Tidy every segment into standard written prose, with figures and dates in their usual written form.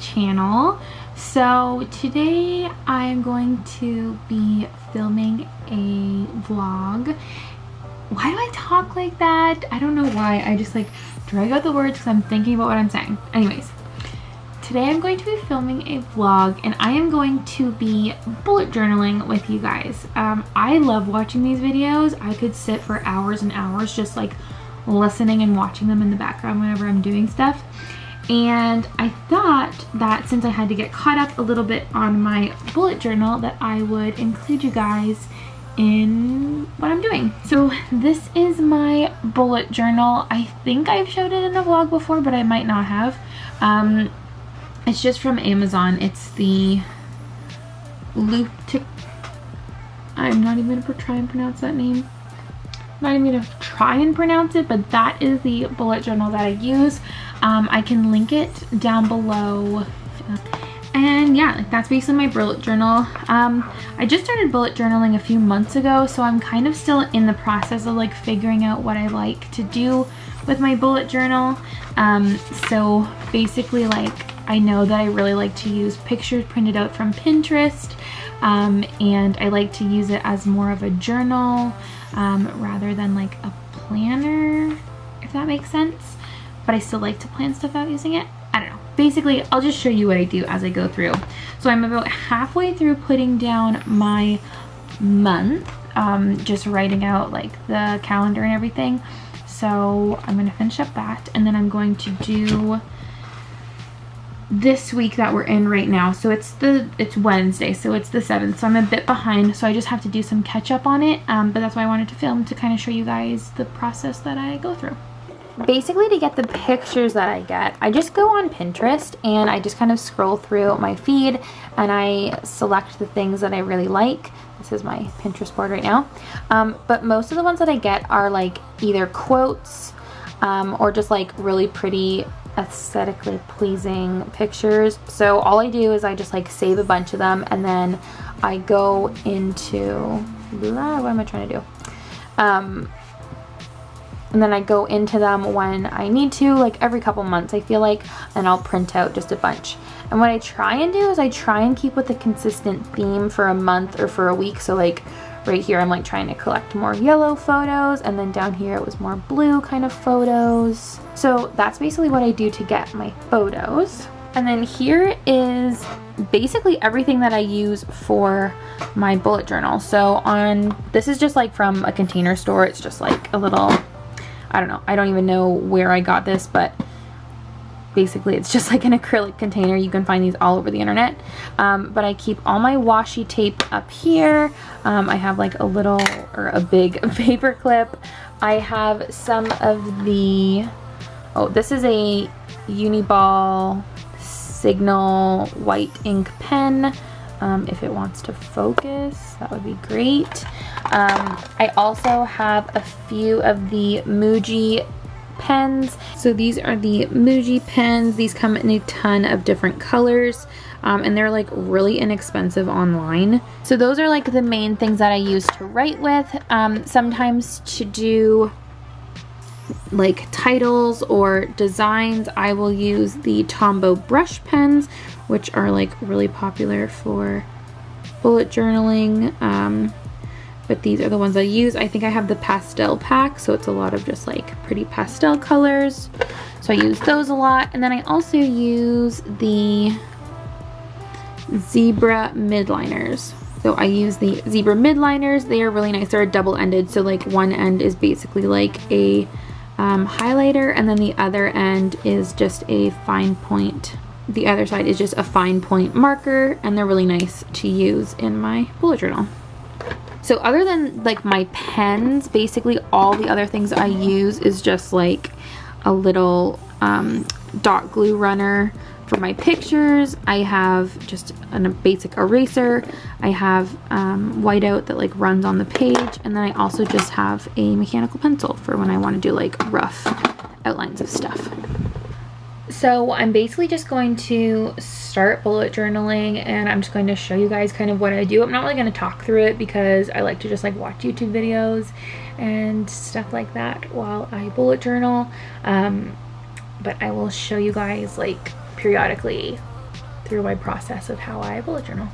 channel. So today I'm going to be filming a vlog. Why do I talk like that? I don't know why. I just like drag out the words because I'm thinking about what I'm saying. Anyways, today I'm going to be filming a vlog and I am going to be bullet journaling with you guys. I love watching these videos. I could sit for hours and hours just like listening and watching them in the background whenever I'm doing stuff. And I thought that since I had to get caught up a little bit on my bullet journal that I would include you guys in what I'm doing. So this is my bullet journal. I think I've showed it in a vlog before, but I might not have. It's just from Amazon. It's the I'm not even gonna try and pronounce that name. Not even gonna try and pronounce it, but that is the bullet journal that I use. I can link it down below. And yeah, like that's basically my bullet journal. I just started bullet journaling a few months ago, so I'm kind of still in the process of like figuring out what I like to do with my bullet journal. So basically, like, I know that I really like to use pictures printed out from Pinterest, and I like to use it as more of a journal rather than like a planner, if that makes sense. But I still like to plan stuff out using it. I don't know. Basically, I'll just show you what I do as I go through. So I'm about halfway through putting down my month, just writing out like the calendar and everything. So I'm going to finish up that, and then I'm going to do this week that we're in right now. So it's Wednesday, so it's the 7th, so I'm a bit behind, so I just have to do some catch up on it, but that's why I wanted to film, to kind of show you guys the process that I go through. Basically, to get the pictures that I get, I just go on Pinterest and I just kind of scroll through my feed and I select the things that I really like. This is my Pinterest board right now. But most of the ones that I get are like either quotes or just like really pretty aesthetically pleasing pictures. So all I do is I just like save a bunch of them and then I go into what am I trying to do? And then I go into them when I need to, like every couple months I feel like, and I'll print out just a bunch. And what I try and do is I try and keep with a consistent theme for a month or for a week. So like right here I'm like trying to collect more yellow photos, and then down here it was more blue kind of photos. So that's basically what I do to get my photos. And then here is basically everything that I use for my bullet journal. So this is just like from a Container Store. It's just like a little, I don't know, I don't even know where I got this, but basically it's just like an acrylic container. You can find these all over the internet. But I keep all my washi tape up here. I have like a little or a big paper clip. I have some of the, this is a Uniball Signal white ink pen. If it wants to focus, that would be great. I also have a few of the Muji pens. So these are the Muji pens. These come in a ton of different colors, and they're like really inexpensive online. So those are like the main things that I use to write with. Sometimes to do like titles or designs, I will use the Tombow brush pens, which are like really popular for bullet journaling. But these are the ones I use. I think I have the pastel pack, so it's a lot of just like pretty pastel colors. So I use those a lot. And then I also use the zebra midliners. So I use the zebra midliners. They are really nice. They're double-ended, so like one end is basically like a highlighter, and then the other end is just a fine point. The other side is just a fine point marker, and they're really nice to use in my bullet journal. So other than like my pens, basically all the other things I use is just like a little dot glue runner for my pictures. I have just a basic eraser. I have whiteout that like runs on the page, and then I also just have a mechanical pencil for when I want to do like rough outlines of stuff. So I'm basically just going to start bullet journaling, and I'm just going to show you guys kind of what I do. I'm not really going to talk through it because I like to just like watch YouTube videos and stuff like that while I bullet journal. But I will show you guys like periodically through my process of how I bullet journal.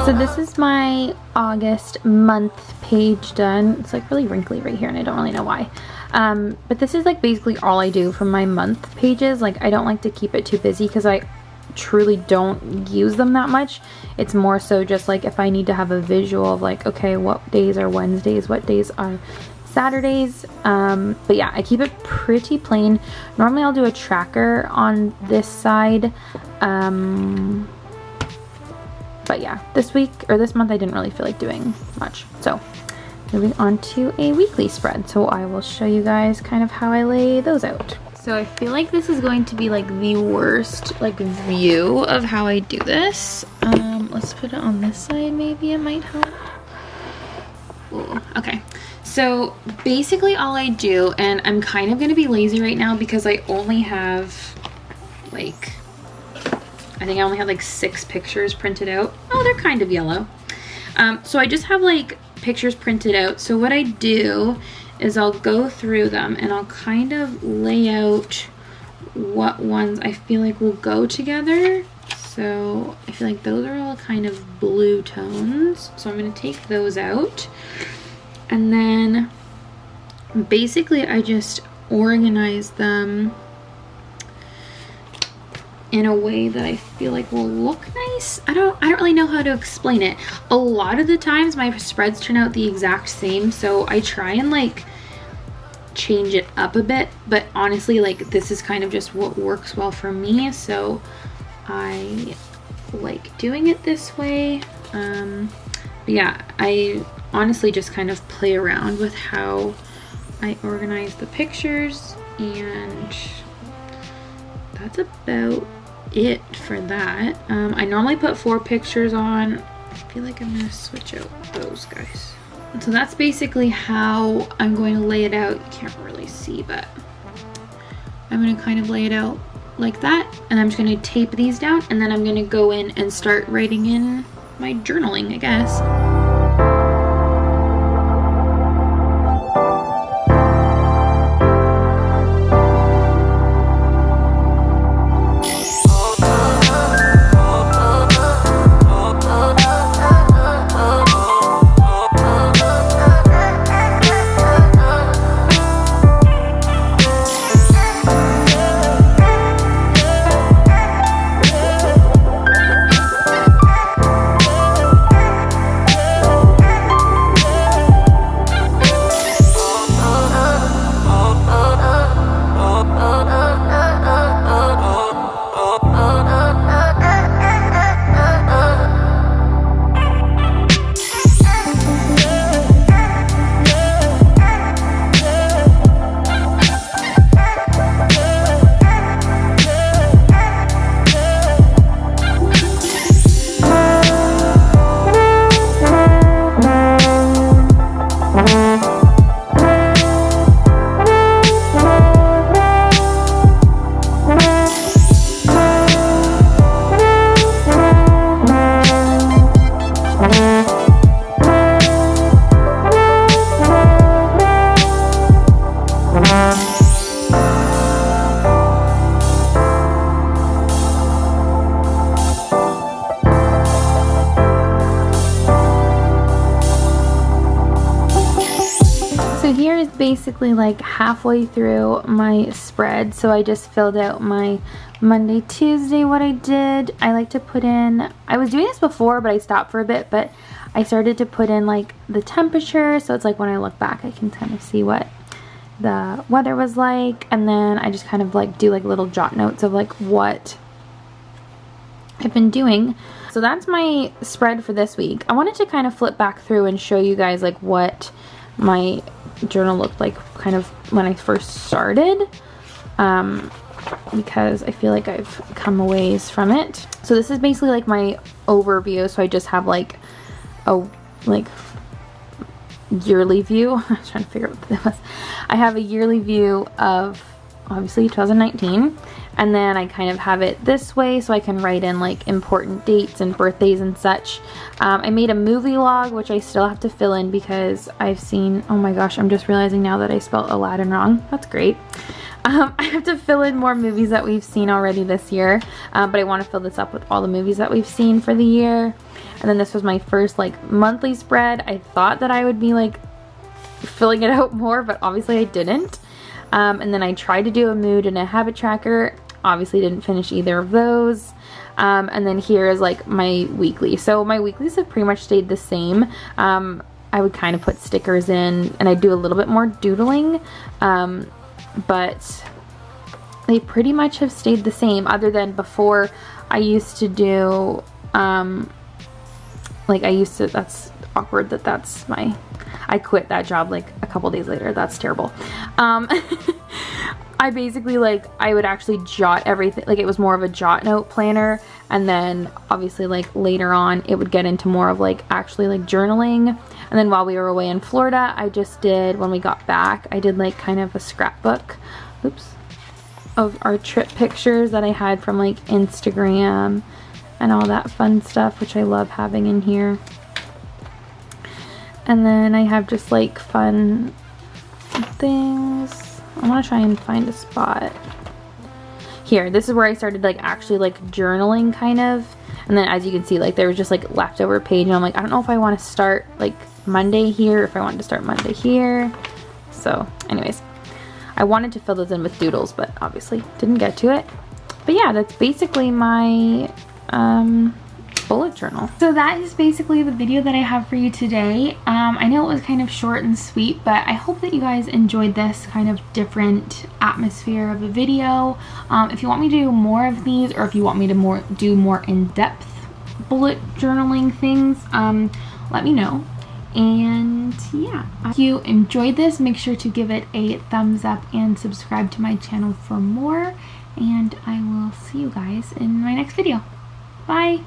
So this is my August month page done. It's like really wrinkly right here and I don't really know why. But this is like basically all I do for my month pages. Like I don't like to keep it too busy because I truly don't use them that much. It's more so just like if I need to have a visual of like, okay, what days are Wednesdays, what days are Saturdays. But yeah, I keep it pretty plain. Normally I'll do a tracker on this side. But yeah, this week or this month I didn't really feel like doing much. So moving on to a weekly spread. So I will show you guys kind of how I lay those out. So I feel like this is going to be like the worst like view of how I do this. Let's put it on this side, maybe it might help. Ooh, okay. So basically all I do, and I'm kind of gonna be lazy right now because I only have like, I think I only have like 6 pictures printed out. Oh, they're kind of yellow. So I just have like pictures printed out. So what I do is I'll go through them and I'll kind of lay out what ones I feel like will go together. So I feel like those are all kind of blue tones. So I'm gonna take those out. And then basically I just organize them in a way that I feel like will look nice. I don't really know how to explain it. A lot of the times my spreads turn out the exact same, so I try and like change it up a bit, but honestly like this is kind of just what works well for me, so I like doing it this way. But yeah, I honestly just kind of play around with how I organize the pictures, and that's about it for that. I normally put 4 pictures on. I feel like I'm gonna switch out those guys. And so that's basically how I'm going to lay it out. You can't really see, but I'm gonna kind of lay it out like that, and I'm just gonna tape these down, and then I'm gonna go in and start writing in my journaling, I guess. basically like halfway through my spread. So I just filled out my Monday, Tuesday, what I did. I like to put in, I was doing this before, but I stopped for a bit, but I started to put in like the temperature. So it's like when I look back, I can kind of see what the weather was like. And then I just kind of like do like little jot notes of like what I've been doing. So that's my spread for this week. I wanted to kind of flip back through and show you guys like what my journal looked like kind of when I first started, because I feel like I've come a ways from it. So this is basically like my overview. So I just have like a yearly view. I was trying to figure out what that was. I have a yearly view of obviously 2019, and then I kind of have it this way so I can write in like important dates and birthdays and such. I made a movie log, which I still have to fill in because I've seen, oh my gosh, I'm just realizing now that I spelled Aladdin wrong. That's great. I have to fill in more movies that we've seen already this year, but I want to fill this up with all the movies that we've seen for the year. And then this was my first like monthly spread. I thought that I would be like filling it out more, but obviously I didn't. And then I tried to do a mood and a habit tracker. Obviously didn't finish either of those. And then here is like my weekly. So my weeklies have pretty much stayed the same. I would kind of put stickers in, and I do a little bit more doodling. But they pretty much have stayed the same, other than before I used to do, that's awkward that that's my, I quit that job like a couple days later. That's terrible. I basically like, I would actually jot everything, like it was more of a jot note planner, and then obviously like later on it would get into more of like actually like journaling. And then while we were away in Florida, I just did, when we got back, I did like kind of a scrapbook, oops, of our trip pictures that I had from like Instagram and all that fun stuff, which I love having in here. And then I have just like fun things. I want to try and find a spot. Here, this is where I started like actually like journaling kind of. And then as you can see, like there was just like leftover page, and I'm like, I don't know if I want to start like Monday here, if I wanted to start Monday here. So anyways, I wanted to fill those in with doodles, but obviously didn't get to it. But yeah, that's basically my bullet journal. So that is basically the video that I have for you today. I know it was kind of short and sweet, but I hope that you guys enjoyed this kind of different atmosphere of a video. If you want me to do more of these, or if you want me to do more in-depth bullet journaling things, let me know. And yeah, if you enjoyed this, make sure to give it a thumbs up and subscribe to my channel for more. And I will see you guys in my next video. Bye!